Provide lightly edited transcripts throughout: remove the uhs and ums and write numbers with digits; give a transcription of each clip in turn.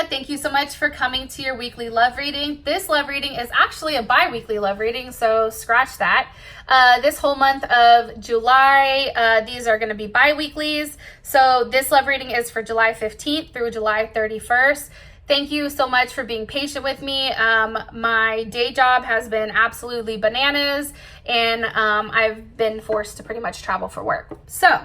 Thank you so much for coming to your weekly love reading. This love reading is actually a bi-weekly love reading, so scratch that. This whole month of July, these are going to be bi-weeklies. So this love reading is for July 15th through July 31st. Thank you so much for being patient with me. My day job has been absolutely bananas, and I've been forced to pretty much travel for work. So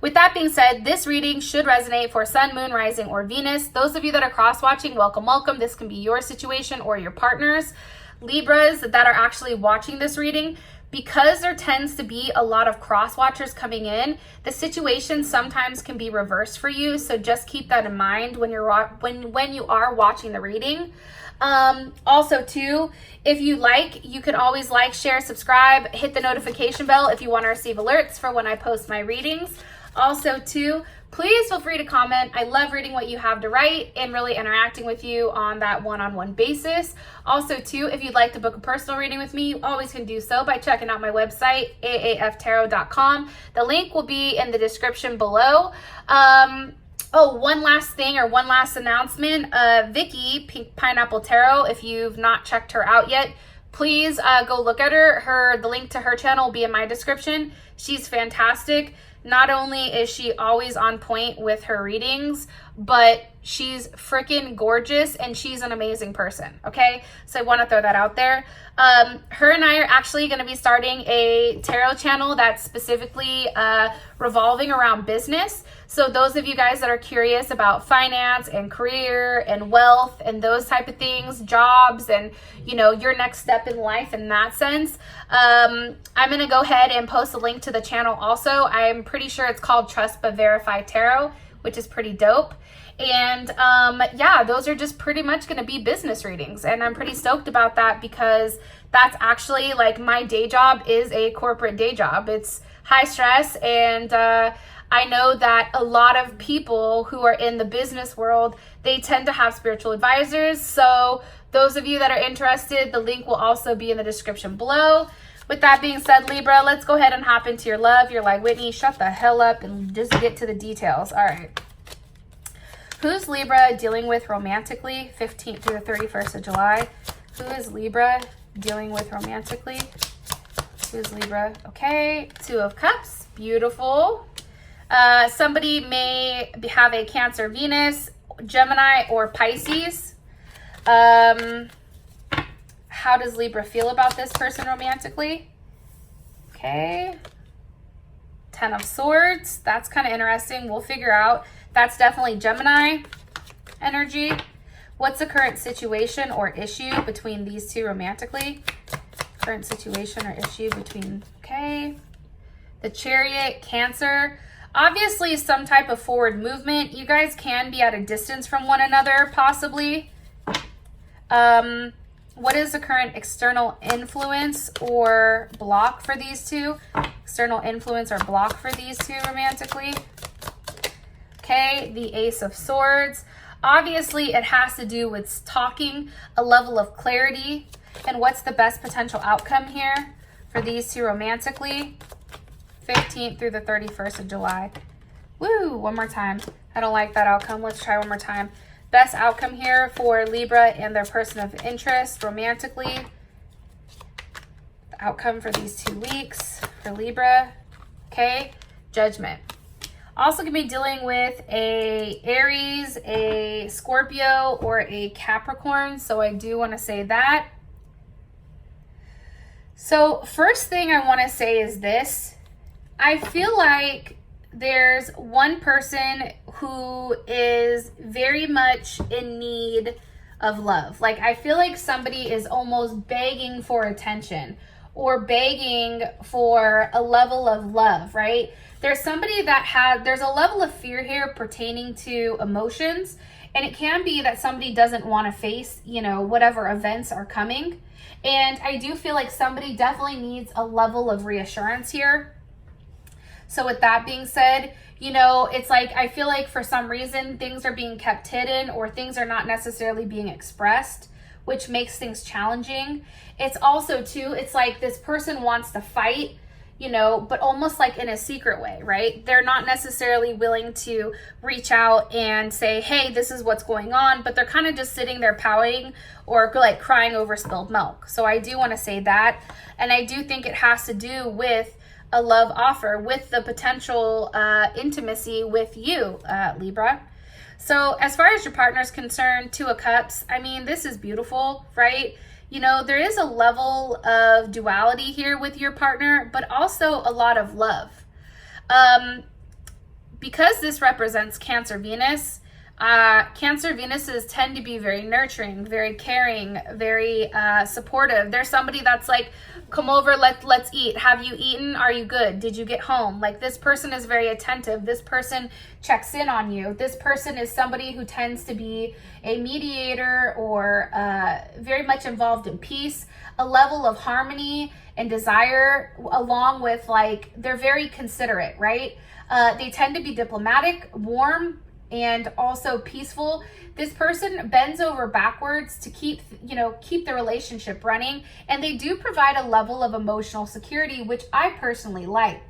with that being said, this reading should resonate for Sun, Moon, Rising, or Venus. Those of you that are cross-watching, welcome, welcome. This can be your situation or your partner's. Libras that are actually watching this reading, because there tends to be a lot of cross-watchers coming in, the situation sometimes can be reversed for you. So just keep that in mind when you're when you are watching the reading. Also too, if you like, you can always like, share, subscribe, hit the notification bell if you want to receive alerts for when I post my readings. Also too, please feel free to comment. I love reading what you have to write and really interacting with you on that one-on-one basis. Also too, if you'd like to book a personal reading with me, you always can do so by checking out my website, aaftarot.com. The link will be in the description below. Oh, one last thing, or one last announcement. Vicky, PinkPineappleTarot, if you've not checked her out yet, please go look at her. The link to her channel will be in my description. She's fantastic. Not only is she always on point with her readings, but she's freaking gorgeous and she's an amazing person, okay? So I want to throw that out there. Her and I are actually going to be starting a tarot channel that's specifically revolving around business. So those of you guys that are curious about finance and career and wealth and those type of things, jobs and, you know, your next step in life in that sense, I'm going to go ahead and post a link to the channel also. I'm pretty sure it's called Trust But Verify Tarot, which is pretty dope. And yeah, those are just pretty much going to be business readings. And I'm pretty stoked about that because that's actually like my day job is a corporate day job. It's high stress, and I know that a lot of people who are in the business world, they tend to have spiritual advisors. So those of you that are interested, the link will also be in the description below. With that being said, Libra, let's go ahead and hop into your love. You're like, Whitney, shut the hell up and just get to the details. All right. Who's Libra dealing with romantically, 15th through the 31st of July? Who is Libra dealing with romantically? Who's Libra? Okay, Two of Cups, beautiful. Somebody may have a Cancer, Venus, Gemini, or Pisces. How does Libra feel about this person romantically? Okay. Ten of Swords. That's kind of interesting. We'll figure out. That's definitely Gemini energy. What's the current situation or issue between these two romantically? Current situation or issue between, okay. The Chariot, Cancer. Obviously some type of forward movement. You guys can be at a distance from one another, possibly. What is the current external influence or block for these two? External influence or block for these two romantically. Okay, the Ace of Swords. Obviously, it has to do with talking, a level of clarity, and what's the best potential outcome here for these two romantically? 15th through the 31st of July. Woo, one more time. I don't like that outcome. Let's try one more time. Best outcome here for Libra and their person of interest romantically. The outcome for these 2 weeks for Libra. Okay, Judgment. Also going to be dealing with a Aries, a Scorpio, or a Capricorn. So I do want to say that. So first thing I want to say is this. I feel like there's one person who is very much in need of love. Like I feel like somebody is almost begging for attention or begging for a level of love, right? There's somebody that there's a level of fear here pertaining to emotions, and it can be that somebody doesn't want to face, you know, whatever events are coming. And I do feel like somebody definitely needs a level of reassurance here. So with that being said, you know, it's like, I feel like for some reason things are being kept hidden or things are not necessarily being expressed, which makes things challenging. It's also too, it's like this person wants to fight, you know, but almost like in a secret way, right? They're not necessarily willing to reach out and say, hey, this is what's going on, but they're kind of just sitting there pouting or like crying over spilled milk. So I do want to say that. And I do think it has to do with a love offer, with the potential intimacy with you, Libra. So as far as your partner's concerned, Two of Cups, I mean, this is beautiful, right? You know, there is a level of duality here with your partner, but also a lot of love. Because this represents Cancer Venus, Cancer Venuses tend to be very nurturing, very caring, very supportive. There's somebody that's like, come over, let's eat. Have you eaten? Are you good? Did you get home? Like, this person is very attentive. This person checks in on you. This person is somebody who tends to be a mediator or very much involved in peace, a level of harmony and desire, along with like, they're very considerate, right? They tend to be diplomatic, warm, and also peaceful. This person bends over backwards to keep the relationship running, and they do provide a level of emotional security, which I personally like.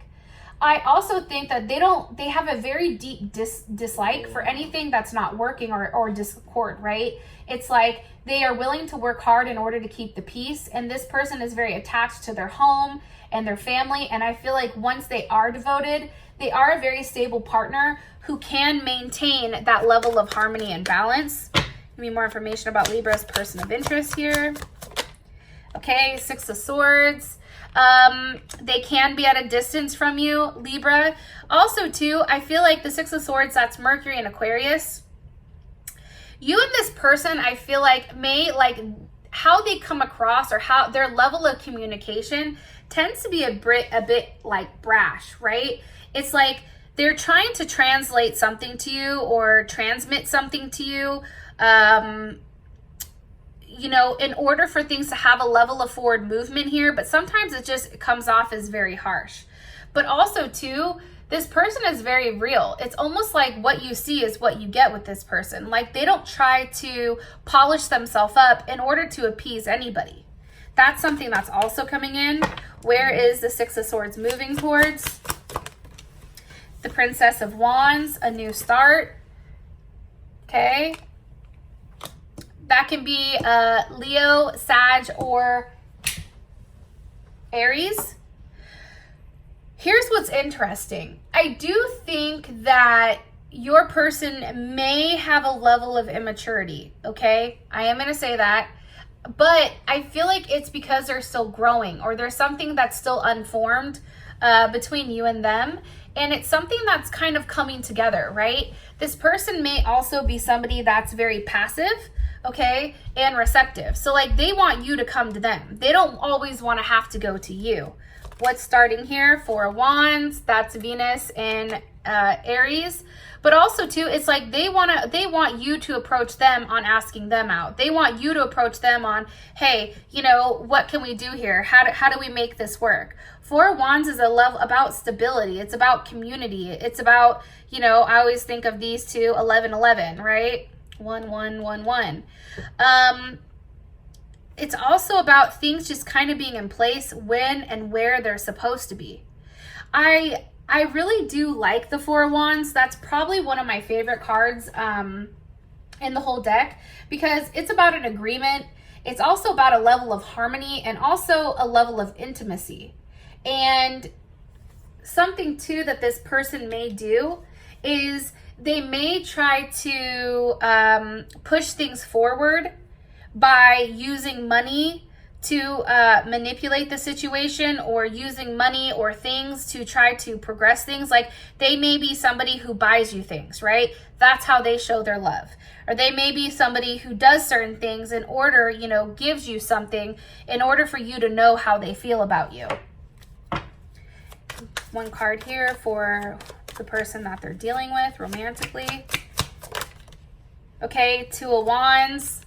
I also think that they have a very deep dislike for anything that's not working or discord, right? It's like they are willing to work hard in order to keep the peace, and this person is very attached to their home and their family, and I feel like once they are devoted, they are a very stable partner who can maintain that level of harmony and balance. Give me more information about Libra's person of interest here. Okay, Six of Swords. They can be at a distance from you, Libra. Also, too, I feel like the Six of Swords, that's Mercury and Aquarius. You and this person, I feel like, may, like, how they come across or how their level of communication tends to be a bit like brash, right? It's like they're trying to translate something to you or transmit something to you, you know, in order for things to have a level of forward movement here, but sometimes it just comes off as very harsh. But also, too, this person is very real. It's almost like what you see is what you get with this person. Like, they don't try to polish themselves up in order to appease anybody. That's something that's also coming in. Where is the Six of Swords moving towards? The Princess of Wands, a new start. Okay. That can be Leo, Sag, or Aries. Here's what's interesting. I do think that your person may have a level of immaturity, okay? I am going to say that. But I feel like it's because they're still growing, or there's something that's still unformed between you and them. And it's something that's kind of coming together, right? This person may also be somebody that's very passive, okay, and receptive. So like, they want you to come to them. They don't always want to have to go to you. What's starting here? Four of Wands, that's Venus in Aries. But also too, it's like they want you to approach them on asking them out. They want you to approach them on, hey, you know, what can we do here? How do we make this work? Four of Wands is a level about stability. It's about community. It's about, you know, I always think of these two, 11-11, right? 1-1-1-1. It's also about things just kind of being in place when and where they're supposed to be. I really do like the Four of Wands. That's probably one of my favorite cards in the whole deck, because it's about an agreement. It's also about a level of harmony and also a level of intimacy. And something too that this person may do is they may try to push things forward by using money to manipulate the situation, or using money or things to try to progress things. Like, they may be somebody who buys you things, right? That's how they show their love. Or they may be somebody who does certain things in order, you know, gives you something in order for you to know how they feel about you. One card here for the person that they're dealing with romantically. Okay, Two of Wands.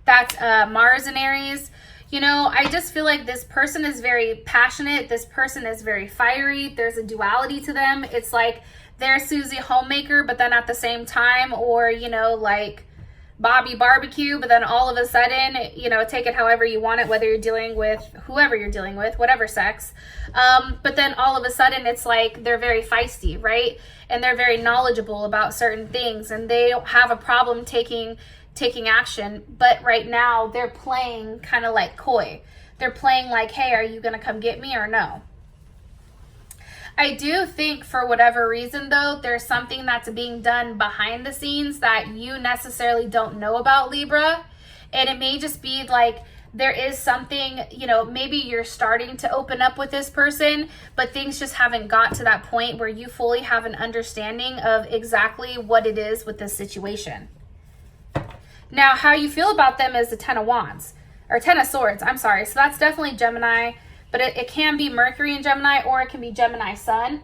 That's Mars and Aries. You know, I just feel like this person is very passionate. This person is very fiery. There's a duality to them. It's like they're Susie Homemaker, but then at the same time, or, you know, like Bobby barbecue, but then all of a sudden, you know, take it however you want it, whether you're dealing with whoever you're dealing with, whatever sex. But then all of a sudden it's like they're very feisty, right? And they're very knowledgeable about certain things, and they don't have a problem taking action. But right now they're playing kind of like coy. They're playing like, hey, are you going to come get me or no? I do think for whatever reason, though, there's something that's being done behind the scenes that you necessarily don't know about, Libra. And it may just be like there is something, you know, maybe you're starting to open up with this person, but things just haven't got to that point where you fully have an understanding of exactly what it is with this situation. Now, how you feel about them is the Ten of Wands, or Ten of Swords, I'm sorry. So that's definitely Gemini. But it can be Mercury in Gemini, or it can be Gemini Sun.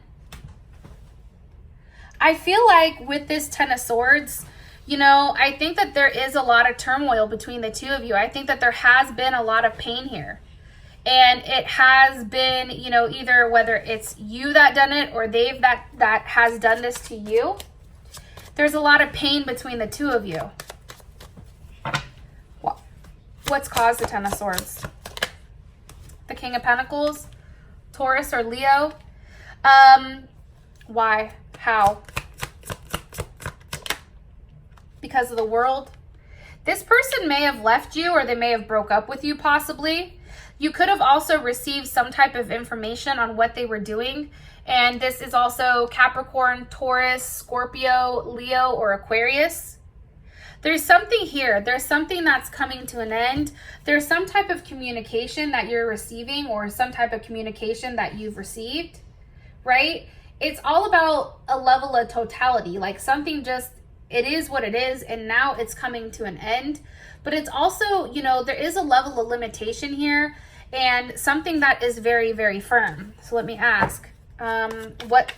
I feel like with this Ten of Swords, you know, I think that there is a lot of turmoil between the two of you. I think that there has been a lot of pain here. And it has been, you know, either whether it's you that done it or they've that has done this to you. There's a lot of pain between the two of you. What's caused the Ten of Swords? The King of Pentacles, Taurus or Leo. Why? How? Because of the world. This person may have left you, or they may have broke up with you possibly. You could have also received some type of information on what they were doing. And this is also Capricorn, Taurus, Scorpio, Leo, or Aquarius. There's something here. There's something that's coming to an end. There's some type of communication that you're receiving, or some type of communication that you've received, right? It's all about a level of totality, like something just, it is what it is, and now it's coming to an end. But it's also, you know, there is a level of limitation here, and something that is very, very firm. So let me ask, what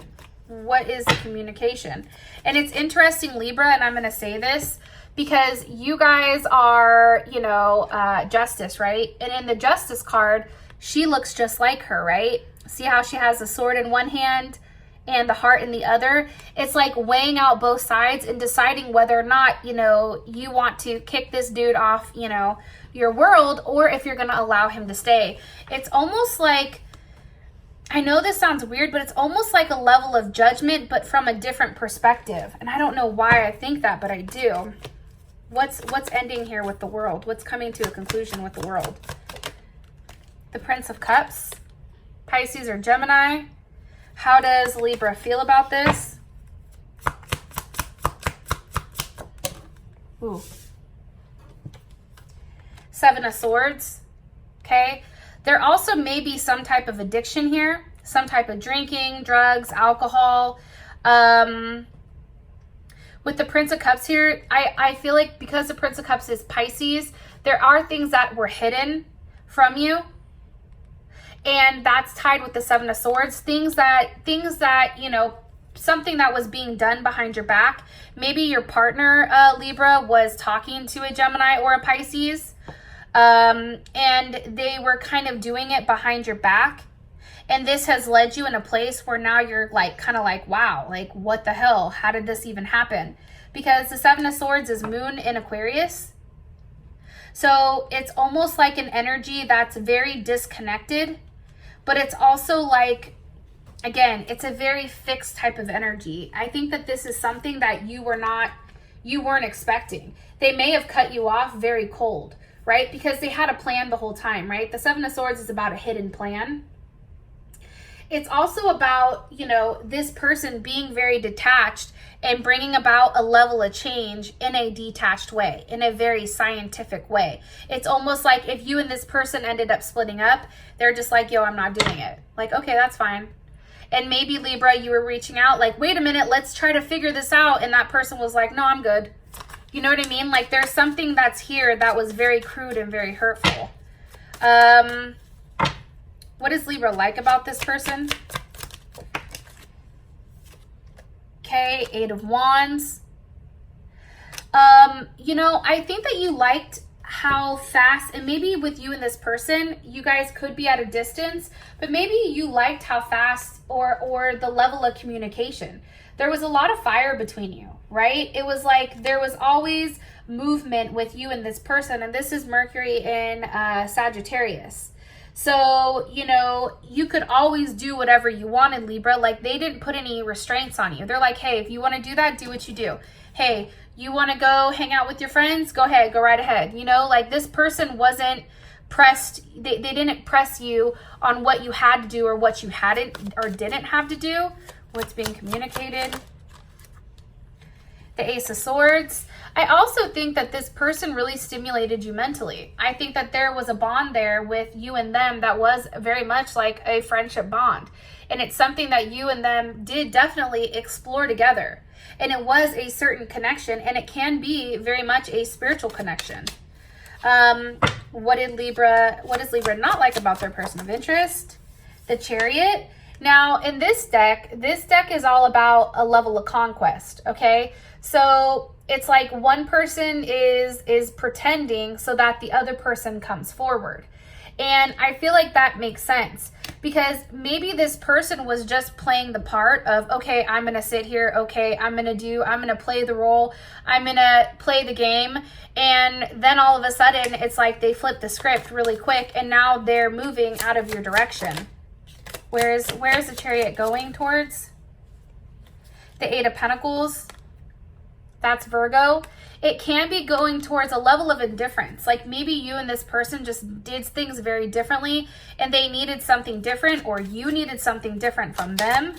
is the communication? And it's interesting, Libra, and I'm going to say this, because you guys are, you know, Justice, right? And in the Justice card, she looks just like her, right? See how she has the sword in one hand and the heart in the other? It's like weighing out both sides and deciding whether or not, you know, you want to kick this dude off, you know, your world, or if you're going to allow him to stay. It's almost like, I know this sounds weird, but it's almost like a level of judgment, but from a different perspective. And I don't know why I think that, but I do. What's ending here with the world? What's coming to a conclusion with the world? The Prince of Cups, Pisces or Gemini. How does Libra feel about this? Ooh. Seven of Swords. Okay. There also may be some type of addiction here, some type of drinking, drugs, alcohol. With the Prince of Cups here, I feel like because the Prince of Cups is Pisces, there are things that were hidden from you. And that's tied with the Seven of Swords. Things that, you know, something that was being done behind your back. Maybe your partner, Libra, was talking to a Gemini or a Pisces. And they were kind of doing it behind your back. And this has led you in a place where now you're like, kind of like, wow, like what the hell? How did this even happen? Because the Seven of Swords is Moon in Aquarius. So it's almost like an energy that's very disconnected, but it's also like, again, it's a very fixed type of energy. I think that this is something that you weren't expecting. They may have cut you off very cold, right? Because they had a plan the whole time, right? The Seven of Swords is about a hidden plan. It's also about, you know, this person being very detached and bringing about a level of change in a detached way, in a very scientific way. It's almost like if you and this person ended up splitting up, they're just like, yo, I'm not doing it. Like, okay, that's fine. And maybe Libra, you were reaching out like, wait a minute, let's try to figure this out. And that person was like, no, I'm good. You know what I mean? Like there's something that's here that was very crude and very hurtful. What is Libra like about this person? Okay, Eight of Wands. You know, I think that you liked how fast, and maybe with you and this person, you guys could be at a distance, but maybe you liked how fast or the level of communication. There was a lot of fire between you, right? It was like there was always movement with you and this person, and this is Mercury in Sagittarius. So, you know, you could always do whatever you wanted, Libra. Like, they didn't put any restraints on you. They're like, hey, if you want to do that, do what you do. Hey, you want to go hang out with your friends? Go ahead, go right ahead. You know, like, this person wasn't pressed. They didn't press you on what you had to do or what you hadn't or didn't have to do. What's being communicated? The Ace of Swords. I also think that this person really stimulated you mentally. I think that there was a bond there with you and them that was very much like a friendship bond. And it's something that you and them did definitely explore together. And it was a certain connection, and it can be very much a spiritual connection. What does Libra not like about their person of interest? The Chariot. Now, in this deck is all about a level of conquest, okay? So it's like one person is pretending so that the other person comes forward. And I feel like that makes sense, because maybe this person was just playing the part of, okay, I'm going to sit here. Okay, I'm going to play the role. I'm going to play the game. And then all of a sudden it's like they flip the script really quick, and now they're moving out of your direction. Where's the Chariot going towards? The Eight of Pentacles. That's Virgo. It can be going towards a level of indifference. Like, maybe you and this person just did things very differently, and they needed something different, or you needed something different from them.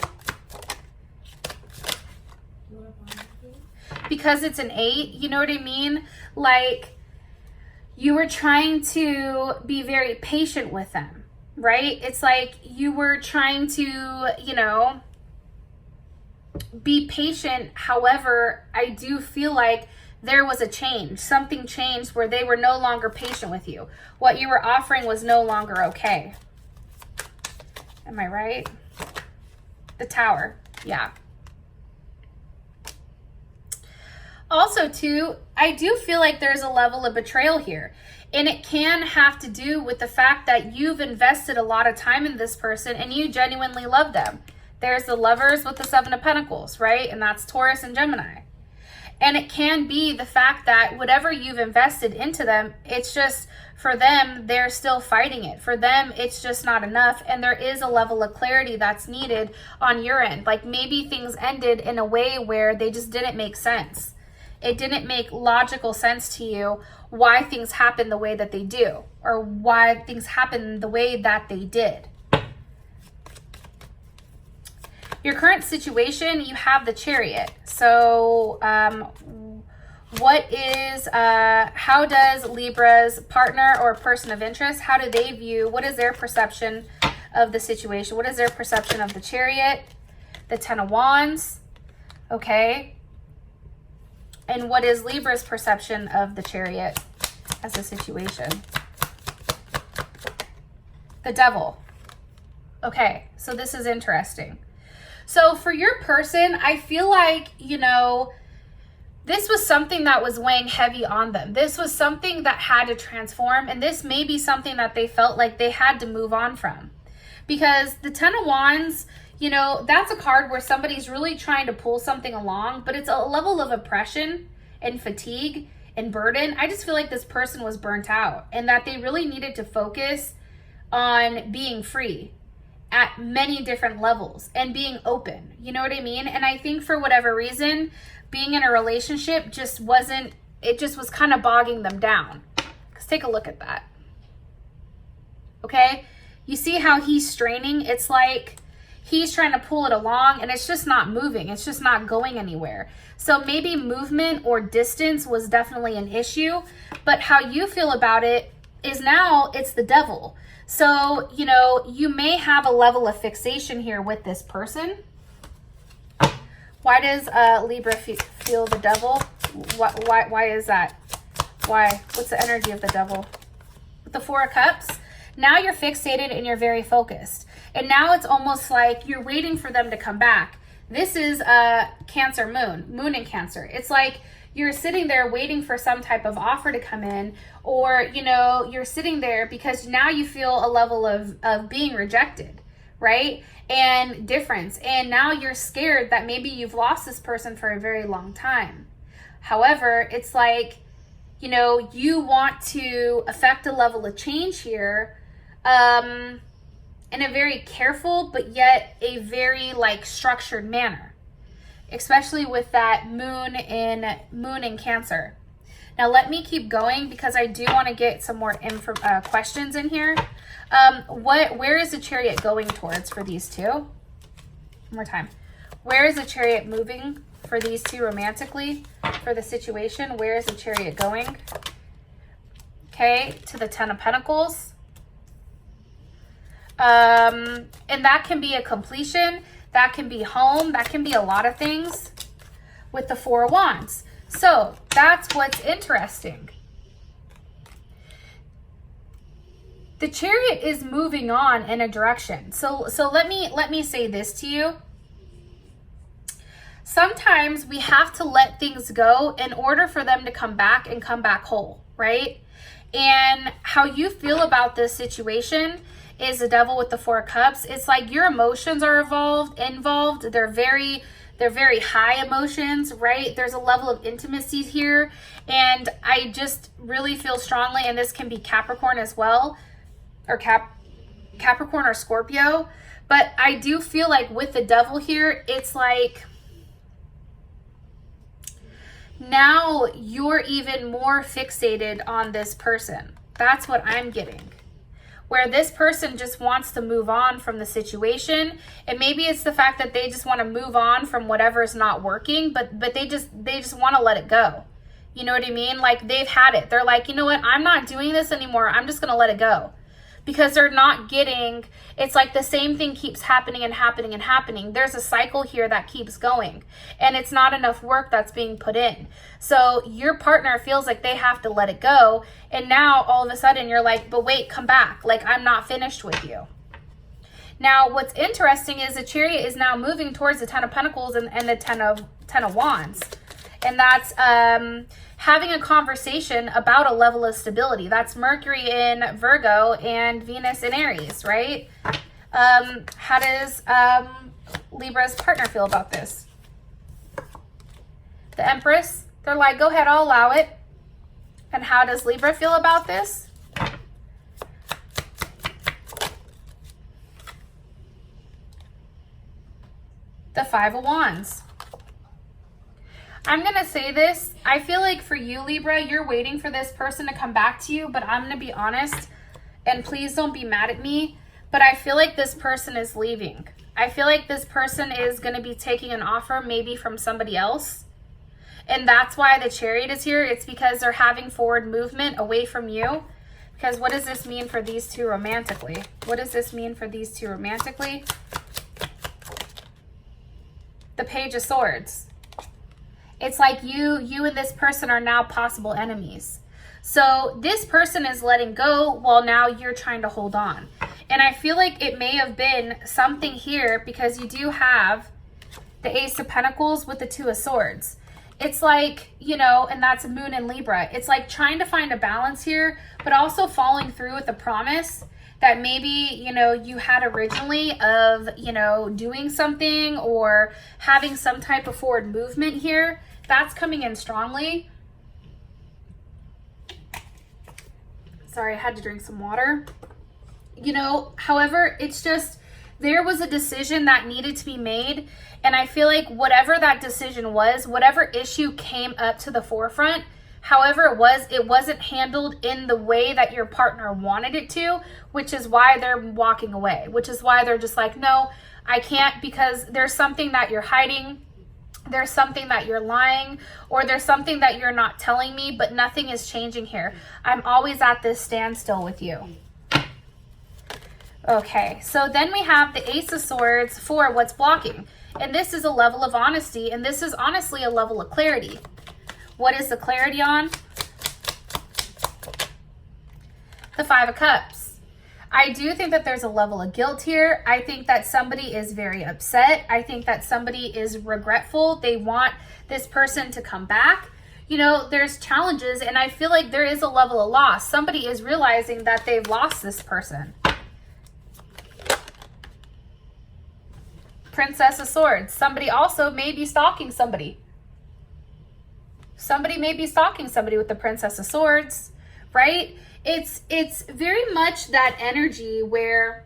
Because it's an 8, you know what I mean? Like, you were trying to be very patient with them, right? It's like you were trying to, you know, be patient. However, I do feel like there was a change. Something changed where they were no longer patient with you. What you were offering was no longer okay. Am I right? The Tower. Yeah. Also, too, I do feel like there's a level of betrayal here. And it can have to do with the fact that you've invested a lot of time in this person and you genuinely love them. There's the Lovers with the Seven of Pentacles, right? And that's Taurus and Gemini. And it can be the fact that whatever you've invested into them, it's just, for them, they're still fighting it. For them, it's just not enough. And there is a level of clarity that's needed on your end. Like, maybe things ended in a way where they just didn't make sense. It didn't make logical sense to you why things happen the way that they do, or why things happen the way that they did. Your current situation, you have the Chariot. So how does Libra's partner or person of interest, how do they view, what is their perception of the situation? What is their perception of the Chariot? The Ten of Wands, okay. And what is Libra's perception of the Chariot as a situation? The Devil. Okay, so this is interesting. So for your person, I feel like, you know, this was something that was weighing heavy on them. This was something that had to transform, and this may be something that they felt like they had to move on from. Because the Ten of Wands, you know, that's a card where somebody's really trying to pull something along, but it's a level of oppression and fatigue and burden. I just feel like this person was burnt out, and that they really needed to focus on being free at many different levels and being open. You know what I mean? And I think for whatever reason, being in a relationship just was kind of bogging them down. Because take a look at that. Okay? You see how he's straining? It's like he's trying to pull it along and it's just not moving. It's just not going anywhere. So maybe movement or distance was definitely an issue, but how you feel about it is now it's the Devil. So, you know, you may have a level of fixation here with this person. Why does Libra feel the Devil? Why is that? Why? What's the energy of the Devil? With the Four of Cups, now you're fixated and you're very focused. And now it's almost like you're waiting for them to come back. This is Cancer moon in Cancer. It's like you're sitting there waiting for some type of offer to come in, or, you know, you're sitting there because now you feel a level of being rejected, right? And difference. And now you're scared that maybe you've lost this person for a very long time. However, it's like you know, you want to affect a level of change here in a very careful but yet a very like structured manner, especially with that moon in Cancer. Now let me keep going because I do want to get some more questions in here. Where is the Chariot going towards for these two? One more time. Where is the Chariot moving for these two romantically for the situation? Where is the Chariot going? Okay, to the Ten of Pentacles. And that can be a completion. That can be home. That can be a lot of things with the Four of Wands. So that's what's interesting. The Chariot is moving on in a direction. So let me say this to you. Sometimes we have to let things go in order for them to come back and come back whole, right? And how you feel about this situation is the Devil with the Four of Cups. It's like your emotions are involved. They're very high emotions, right? There's a level of intimacy here. And I just really feel strongly, and this can be Capricorn as well, or Capricorn or Scorpio. But I do feel like with the Devil here, it's like now you're even more fixated on this person. That's what I'm getting. Where this person just wants to move on from the situation. And maybe it's the fact that they just want to move on from whatever's not working, but they just want to let it go. You know what I mean? Like they've had it. They're like, you know what? I'm not doing this anymore. I'm just going to let it go. Because they're not getting, it's like the same thing keeps happening and happening and happening. There's a cycle here that keeps going. And it's not enough work that's being put in. So your partner feels like they have to let it go. And now all of a sudden you're like, but wait, come back. Like I'm not finished with you. Now what's interesting is the Chariot is now moving towards the Ten of Pentacles and the Ten of Wands. And that's having a conversation about a level of stability. That's Mercury in Virgo and Venus in Aries, right? How does Libra's partner feel about this? The Empress, they're like, go ahead, I'll allow it. And how does Libra feel about this? The Five of Wands. I'm going to say this. I feel like for you, Libra, you're waiting for this person to come back to you, but I'm going to be honest, and please don't be mad at me, but I feel like this person is leaving. I feel like this person is going to be taking an offer maybe from somebody else, and that's why the Chariot is here. It's because they're having forward movement away from you, because what does this mean for these two romantically? What does this mean for these two romantically? The Page of Swords. It's like you and this person are now possible enemies. So this person is letting go while now you're trying to hold on. And I feel like it may have been something here because you do have the Ace of Pentacles with the Two of Swords. It's like, you know, and that's Moon in Libra. It's like trying to find a balance here, but also following through with the promise that maybe, you know, you had originally of, you know, doing something or having some type of forward movement here. That's coming in strongly. Sorry, I had to drink some water. You know, however, it's just, there was a decision that needed to be made. And I feel like whatever that decision was, whatever issue came up to the forefront, however it wasn't handled in the way that your partner wanted it to, which is why they're walking away, which is why they're just like, no, I can't, because there's something that you're hiding, there's something that you're lying, or there's something that you're not telling me, but nothing is changing here. I'm always at this standstill with you. Okay, so then we have the Ace of Swords for what's blocking. And this is a level of honesty, and this is honestly a level of clarity. What is the clarity on? The Five of Cups. I do think that there's a level of guilt here. I think that somebody is very upset. I think that somebody is regretful. They want this person to come back. You know, there's challenges, and I feel like there is a level of loss. Somebody is realizing that they've lost this person. Princess of Swords. Somebody also may be stalking somebody. Somebody may be stalking somebody with the Princess of Swords, right? It's very much that energy where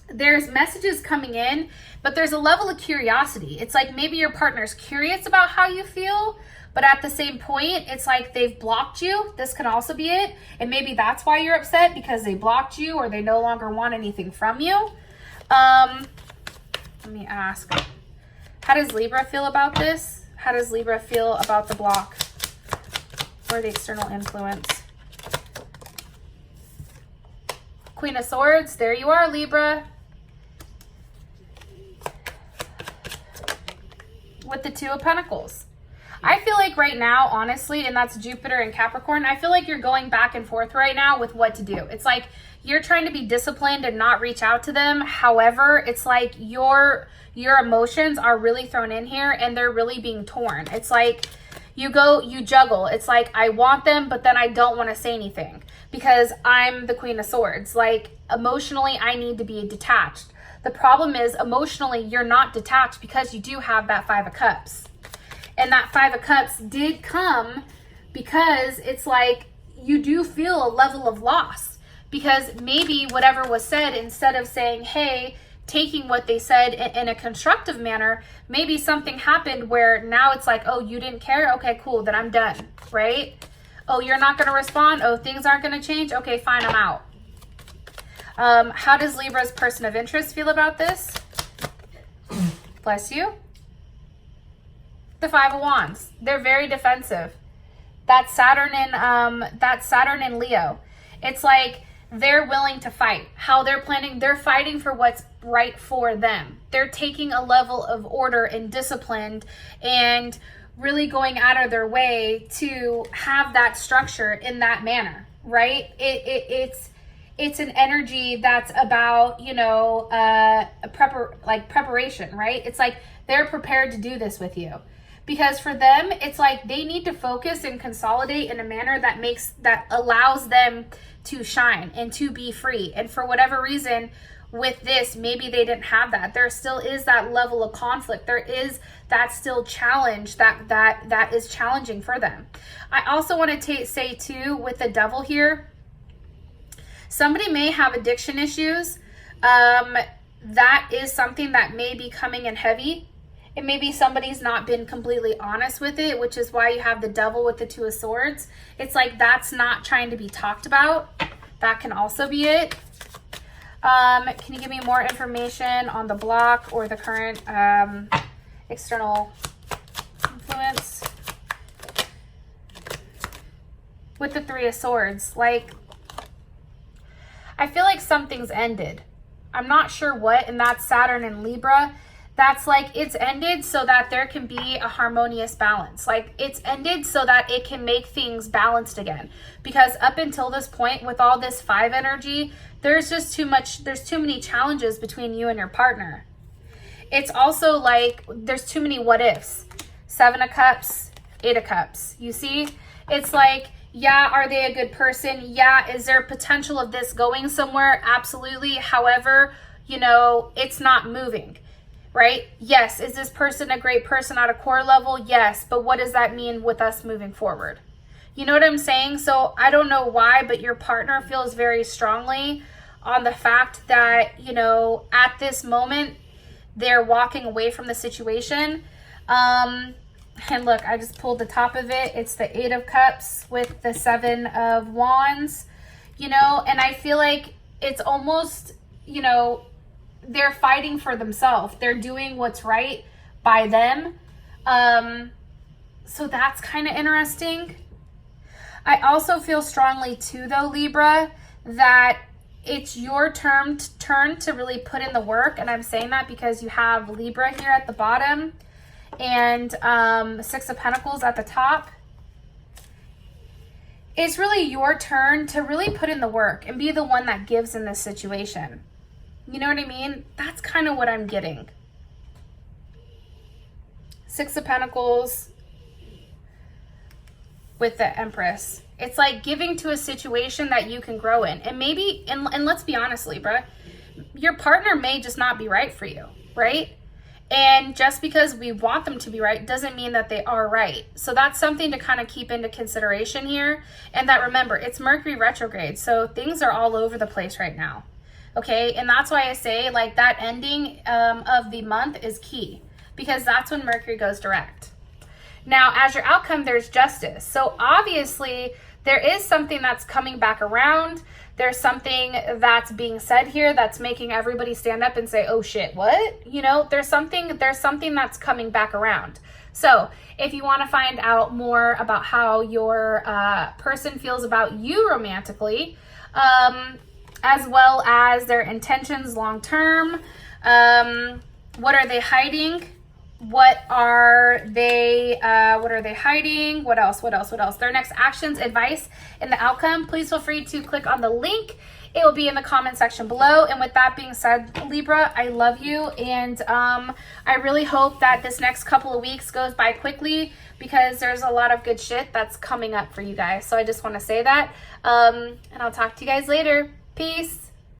there's messages coming in, but there's a level of curiosity. It's like maybe your partner's curious about how you feel, but at the same point, it's like they've blocked you. This can also be it. And maybe that's why you're upset, because they blocked you or they no longer want anything from you. Let me ask, how does Libra feel about this? How does Libra feel about the block or the external influence? Queen of Swords, there you are, Libra. With the Two of Pentacles. I feel like right now, honestly, and that's Jupiter and Capricorn, I feel like you're going back and forth right now with what to do. It's like you're trying to be disciplined and not reach out to them. However, it's like your emotions are really thrown in here and they're really being torn. It's like you juggle. It's like I want them, but then I don't want to say anything because I'm the Queen of Swords. Like emotionally, I need to be detached. The problem is emotionally, you're not detached because you do have that Five of Cups. And that Five of Cups did come because it's like you do feel a level of loss, because maybe whatever was said, instead of saying, hey, taking what they said in a constructive manner, maybe something happened where now it's like, oh, you didn't care? Okay, cool, then I'm done, right? Oh, you're not going to respond? Oh, things aren't going to change? Okay, fine, I'm out. How does Libra's person of interest feel about this? Bless you. The Five of Wands. They're very defensive. That's Saturn in Leo. It's like they're willing to fight. How they're planning, they're fighting for what's right for them. They're taking a level of order and discipline and really going out of their way to have that structure in that manner, right? It's an energy that's about, you know, preparation, right? It's like they're prepared to do this with you. Because for them, it's like they need to focus and consolidate in a manner that allows them to shine and to be free. And for whatever reason, with this, maybe they didn't have that. There still is that level of conflict. There is that still challenge that is challenging for them. I also want to say too, with the Devil here, somebody may have addiction issues. That is something that may be coming in heavy. And maybe somebody's not been completely honest with it, which is why you have the Devil with the Two of Swords. It's like that's not trying to be talked about. That can also be it. Can you give me more information on the block or the current external influence? With the Three of Swords, like, I feel like something's ended. I'm not sure what, and that's Saturn in Libra. That's like it's ended so that there can be a harmonious balance. Like it's ended so that it can make things balanced again. Because up until this point, with all this Five energy, there's just there's too many challenges between you and your partner. It's also like there's too many what ifs. Seven of Cups, Eight of Cups. You see? It's like, yeah, are they a good person? Yeah, is there potential of this going somewhere? Absolutely. However, you know, it's not moving. Right? Yes. Is this person a great person at a core level? Yes. But what does that mean with us moving forward? You know what I'm saying? So I don't know why, but your partner feels very strongly on the fact that, you know, at this moment, they're walking away from the situation. And look, I just pulled the top of it. It's the Eight of Cups with the Seven of Wands, you know, and I feel like it's almost, you know, they're fighting for themselves. They're doing what's right by them. So that's kind of interesting. I also feel strongly too, though, Libra, that it's your turn to really put in the work. And I'm saying that because you have Libra here at the bottom and Six of Pentacles at the top. It's really your turn to really put in the work and be the one that gives in this situation. You know what I mean? That's kind of what I'm getting. Six of Pentacles with the Empress. It's like giving to a situation that you can grow in. And maybe, and let's be honest, Libra, your partner may just not be right for you, right? And just because we want them to be right doesn't mean that they are right. So that's something to kind of keep into consideration here. And that, remember, it's Mercury retrograde, so things are all over the place right now. Okay, and that's why I say like that ending of the month is key, because that's when Mercury goes direct. Now, as your outcome, there's justice. So obviously there is something that's coming back around. There's something that's being said here that's making everybody stand up and say, oh shit, what? You know, there's something that's coming back around. So if you want to find out more about how your person feels about you romantically, as well as their intentions long term, what are they hiding? What are they hiding? What else? Their next actions, advice, and the outcome. Please feel free to click on the link. It will be in the comment section below. And with that being said, Libra, I love you. And I really hope that this next couple of weeks goes by quickly, because there's a lot of good shit that's coming up for you guys. So I just want to say that. And I'll talk to you guys later. Peace.